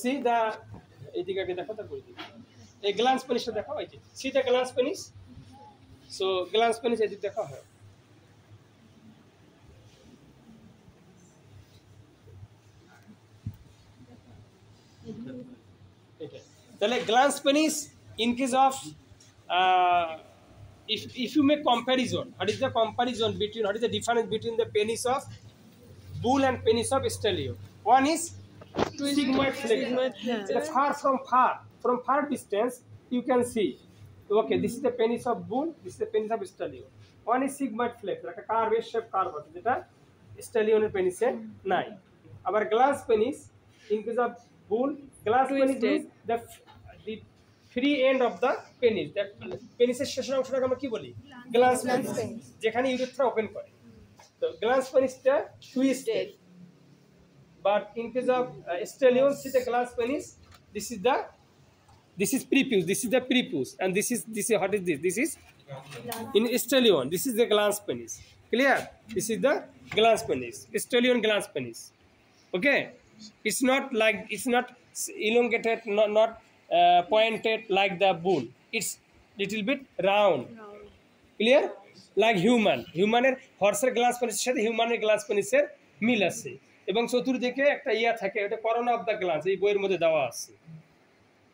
see the এদিকে আগে দেখো তারপর এদিকে এই গ্ল্যান্স পেনিসটা দেখো এই যে see the glans penis so glans penis এদিকে দেখো হয় এটা তাহলে glans penis in case of if you make comparison, what is the comparison between, what is the difference between the penis of bull and penis of stallion? One is sigmoid flexor. From far distance you can see. Okay, this is the penis of bull. This is the penis of stallion. One is sigmoid flexor, like a curve shape curve. যেটা stallion এর পেনিসে নাই। আবার glans penis in case of bull, glans penis means the free end of the penis. That penisের শেষের অংশটাকে আমরা কি বলি? glans penis, যেখানে ইউরেথ্রা ওপেন করে। তো glans penisটা twisted. But in case of stallion, see the glans penis. This is prepuce. This is the prepuce, and this is what is this? This is in stallion. This is the glans penis. Clear? This is the glans penis. Stallion glans penis. Okay. It's not elongated, not pointed like the bull. It's little bit round. Clear? Like humaনের হর্সের glans পেনিসের সাথে হিউম্যানের glass পেনিসের মিল আছে এবং চতুর্দিকে একটা ইয়া থাকে, ওটা করোনা অফ দ্য গ্লাস, এই বইয়ের মধ্যে দেওয়া আছে।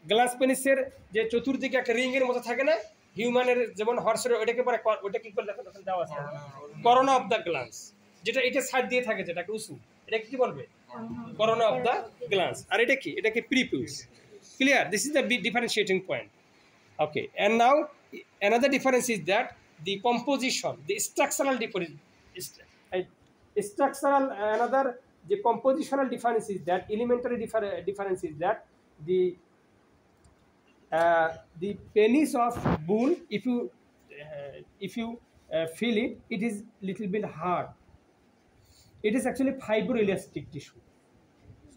গ্লাস পেনিসের যে চতুর্দিকে একটা রিং এর মতো থাকে না, হিউম্যানের যেমন হর্সের, ওটাকে পরে ওটা কি করে দেখো দেওয়া আছে করোনা অফ দ্য গ্লাস, যেটা এটা সাইড দিয়ে থাকে, যেটা উঁচু, এটা কি বলবে করোনা অফ দ্য গ্লাস। আর এটা কি প্রিপিউস। Clear? This is the differentiating point. Okay, and now another difference is that the composition, the structural difference, the compositional difference is that elementary difference is that the penis of bull, if you feel it, it is little bit hard. It is actually fibroelastic tissue.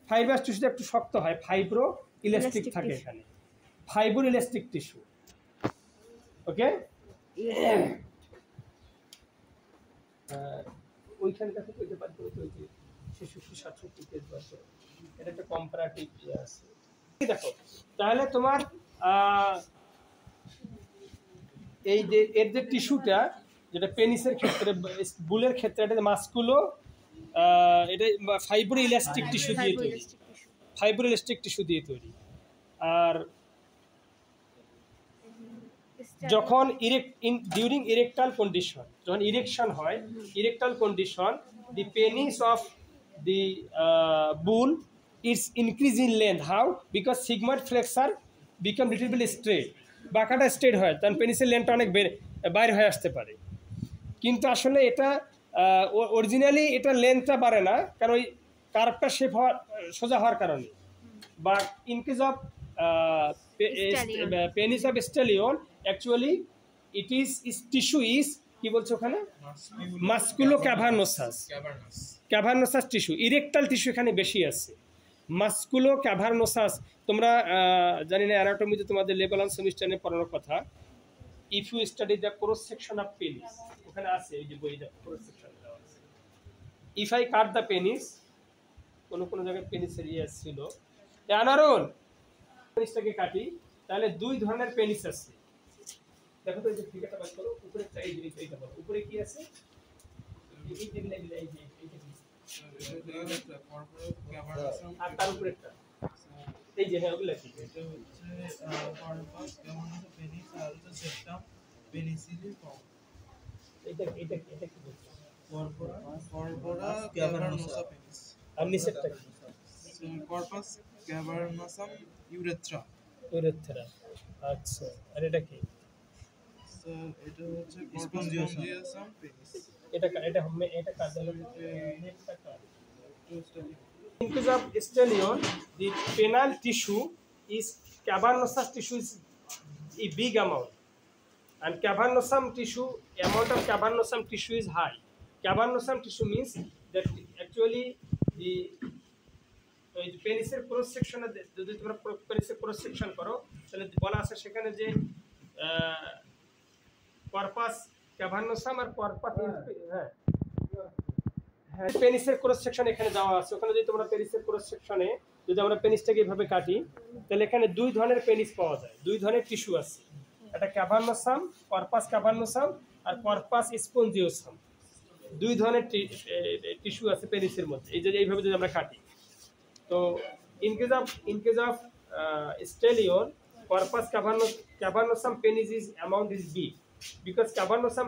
Fibrous tissue একটু শক্ত হয়, fibroelastic থাকে এখানে, fibroelastic tissue. Okay? ওইখানটা থেকে ওইটা বাদ করে তো যে 67 পেজ বাদ করে এটা একটা কম্পারেটিভ আছে। দেখো তাহলে তোমার এই যে এর যে টিস্যুটা, যেটা পেনিসের ক্ষেত্রে, বুলের ক্ষেত্রে এটা মাস্কুলো, এটা ফাইব্রোইলাস্টিক টিস্যু দিয়ে তৈরি, ফাইব্রোইলাস্টিক টিস্যু দিয়ে তৈরি। আর যখন ডিউরিং ইরেকটাল কন্ডিশন, যখন ইরেকশন হয়, erectile condition, the penis of the bull its increase in length. How? Because sigmoid flexure become little bit straight, বাঁকাটা স্ট্রেট হয়, তখন পেনিসের লেন্থটা অনেক বাইরে হয়ে আসতে পারে। কিন্তু আসলে এটা অরিজিনালি এটা লেন্থটা বাড়ে না, কারণ ওই কার্ভটা শেপ হওয়ার, সোজা হওয়ার কারণে। But in case of penis of stallion, actually its tissue is কি বলছো ওখানে, musculo cavernosus tissue, erectile tissue এখানে বেশি আছে। মাস্কুলো ক্যাভার্নোসাস, তোমরা জানি না অ্যানাটমিতে তোমাদের লেভেল 1 সেমিস্টারে পড়ানোর কথা। If you study the cross section of penis, ওখানে আছে এই যে বইটা ক্রস সেকশন দেওয়া আছে। If I cut the penis, কোনো জায়গায় পেনিসের ইয়ে ছিল, আনারুল পেনিসটাকে কাটি, তাহলে দুই ধরনের পেনিস আছে। দেখো তো এই যে ফিগারটা বাদ করো, উপরে একটা এই জিনিস, এইটা বলো উপরে কি আছে, এই যে আর তার উপরে একটা এই যে, হ্যাঁ ওগুলা কি, এটা হচ্ছে কর্পাস ক্যাভার্নোসাম পেনিস আর হচ্ছে সেপ্টাম পেনিসিলিফর্ম। এটা কি বলছো? Corpora ক্যাভার্নোসাম penis. আর নিচেরটা কি? Corpus cavernosum urethra. আচ্ছা, আর এটা কি? এটা হচ্ছে স্পঞ্জিওসাম পেনিস। এটা কাজ হলো নেটটা কাজ। In case of stallion, the penile tissue is cavernosous tissue is a big amount, and cavernosum tissue, amount of cavernosum tissue is high. Cavernosum tissue means that actually the পেনিসের cross সেকশনে, যদি তোমরা পেনিসের cross section করো, তাহলে বলা আছে সেখানে যে কর্পাস ক্যাভার্নোসাম আর কর্পাস, হ্যাঁ পেনিসের ক্রস সেকশন এখানে দেওয়া আছে। ওখানে যদি তোমরা পেনিসের ক্রস সেকশনে যদি আমরা পেনিসটাকে এইভাবে কাটি তাহলে এখানে দুই ধরনের পেনিস পাওয়া যায়, দুই ধরনের টিস্যু আছে, একটা ক্যাভার্নোসাম, কর্পাস ক্যাভার্নোসাম আর কর্পাস স্পঞ্জিওসাম, দুই ধরনের টিস্যু আছে পেনিসের মধ্যে। এই যে এইভাবে যদি আমরা কাটি, তো in case of stellion, corpus cavernosum penis is amount is big, because cavernosum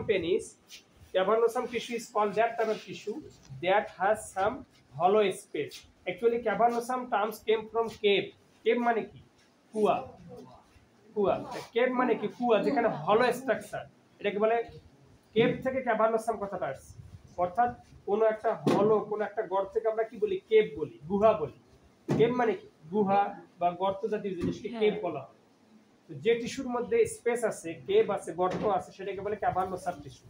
tissue is called that type of tissue that has some hollow space. Actually cavernosum terms came from cave. Cave মানে কি? কুয়া। কুয়া, cave মানে কি? কুয়া, যেখানে হলো structure, এটাকে বলে কেভ থেকে ক্যাভার্নোসাম কথাটা আসছে। অর্থাৎ কোনো একটা হলো, কোনো একটা গর্ত থেকে আমরা কি বলি? কেভ বলি, গুহা বলি। কেভ মানে কি? গুহা বা গর্ত জাতীয় জিনিসকে কেভ বলা হয়। তো যে টিস্যুর মধ্যে স্পেস আছে, কেভ আছে, গর্ত আছে, সেটাকে বলে ক্যাভার্নোসাম টিস্যু।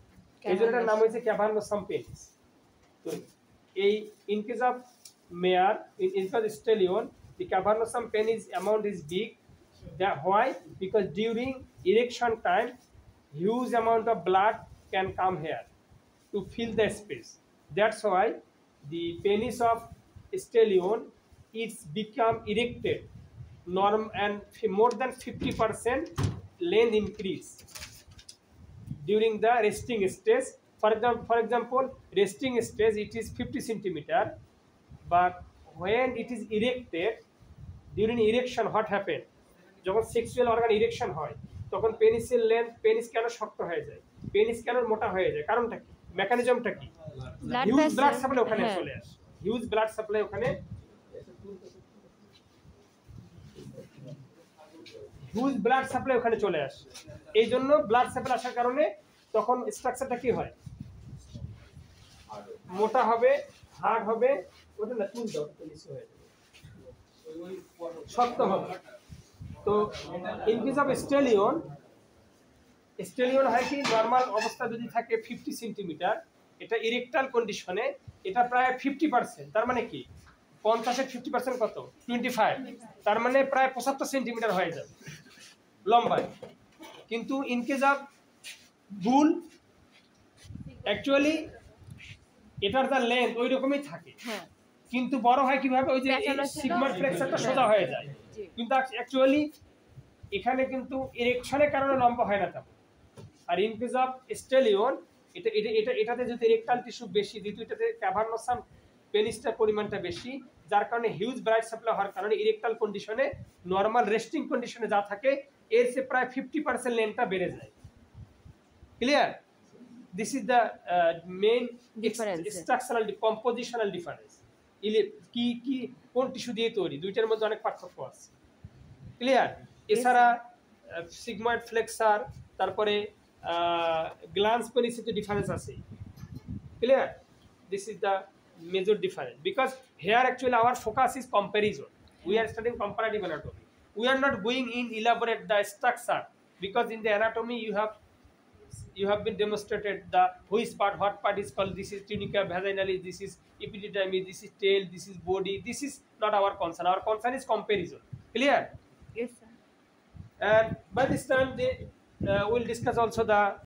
এই জন্য এটার নাম হয়েছে ক্যাভার্নোসাম পেনিস। তো এই in case of mare, in case of stallion, the cavernosum penis amount is big. That why? Because during erection time, huge amount of blood can come here to fill the space. That's why the penis of stellion it's become erected, and more than 50% length increase during the resting stage. For example, resting stage it is 50 centimeter, but when it is erected, during erection what happen? যখন sexual organ erection হয় তখন পেনিসের length, penis কেন শক্ত হয়ে যায়, penis কেন মোটা হয়ে যায়, কারণটা কি, মেকানিজমটা কি? হিউজ ব্লাড সাপ্লাই ওখানে চলে আসে, হিউজ ব্লাড সাপ্লাই ওখানে, হিউজ ব্লাড সাপ্লাই ওখানে চলে আসে। এই জন্য ব্লাড সাপ্লাই আসার কারণে তখন স্ট্রাকচারটা কি হয়? মোটা হবে, হার্ড হবে, ওটা না তুল দাও, পেনিস হয়ে যাবে, শক্ত হবে। তো ইন কেস অফ স্টেলিয়ন, স্টেলিয়ন হয় কি, নর্মাল অবস্থা যদি থাকে 50 সেন্টিমিটার, এটা ইরেকটাল কন্ডিশনে এটা প্রায় 50%, তার মানে কি 50-এর 50% কত? 25, তার মানে প্রায় 75 সেন্টিমিটার হয়ে যাবে লম্বায়। কিন্তু in case of bull, actually এটার যা লেন্থ ওই রকমই থাকে, কিন্তু বড় হয় কিভাবে? ওই যে সিগময়েড ফ্লেক্সারটা সোজা হয়ে যায়, কিন্তু অ্যাকচুয়ালি এখানে কিন্তু ইরেকশনের কারণে লম্বা হয় না তেমন। আর ইন কেস অফ স্টেলিয়ন এটাতে যদি ইরেকটাল টিস্যু বেশি, দ্বিতীয়টাতে ক্যাভার্নোসাম পেনিসটার পরিমাণটা বেশি, যার কারণে হিউজ ব্লাড সাপ্লাই হওয়ার কারণে ইরেকটাল কন্ডিশনে, নর্মাল রেস্টিং কন্ডিশনে যা থাকে এর চেয়ে প্রায় 50% লেন্থটা বেড়ে যায়। Clear? This is the main structural compositional difference. কি কি কোন টিস্যু দিয়ে তৈরি, দুইটার মধ্যে অনেক পার্থক্য আছে। ক্লিয়ার? এছাড়া সিগময়েড ফ্লেক্সার, তারপরে গ্ল্যান্স পেনিসে ডিফারেন্স আছে। Clear? This is the major difference, because here actually our focus is comparison. We are studying comparative anatomy, we are not going in elaborate the structure, because in the anatomy you have been demonstrated the which part, what part is called, this is tunica vaginalis, this is epididymis, this is tail, this is body. This is not our concern. Our concern is comparison. Clear? Yes, sir. And by this time they will discuss also the